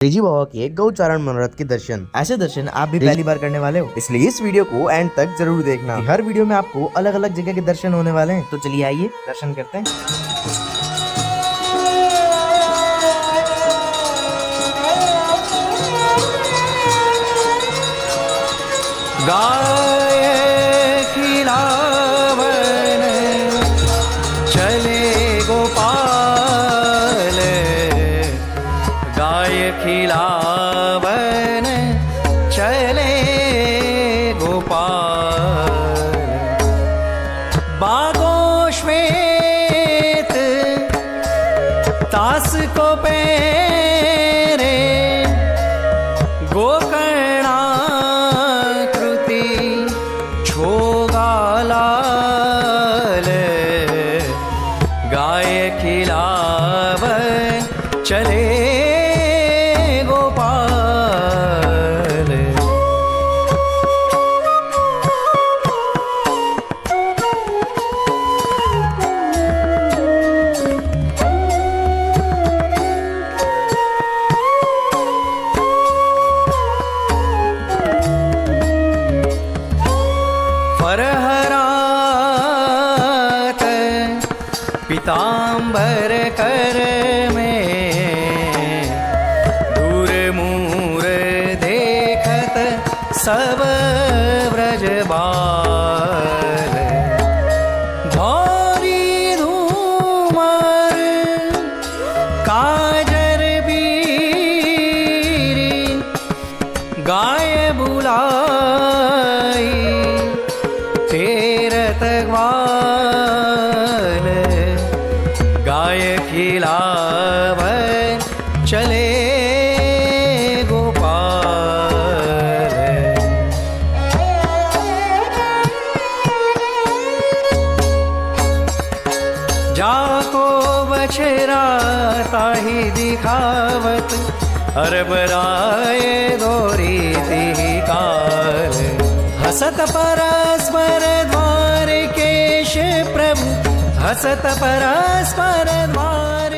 तेजी बाबा के गौचारण मनोरथ के दर्शन। ऐसे दर्शन आप भी पहली बार करने वाले हो, इसलिए इस वीडियो को एंड तक जरूर देखना। हर वीडियो में आपको अलग अलग जगह के दर्शन होने वाले हैं, तो चलिए आइए दर्शन करते हैं। गाय खिलावन चले गोपाल, गाय खिलावन चले गोपाल। बागों श्वेत तास को पेरे, गोकर्णाकृति छोगालाल, गाय खिलावन चले गोपाल। फरहरात पीतांबर कर में, दूर मूर देखत सब ब्रजबाल। धौरी धूमर काजर बीरी, गाय बुलाई तेरत ग्वाल, गाय खिलावन चले गोपाल। जाको बछरा ताही दिखावत, अरबराय दोरी तिहि काल। हसत परस्पर द्वार केश प्रभु, हसत परस्पर द्वार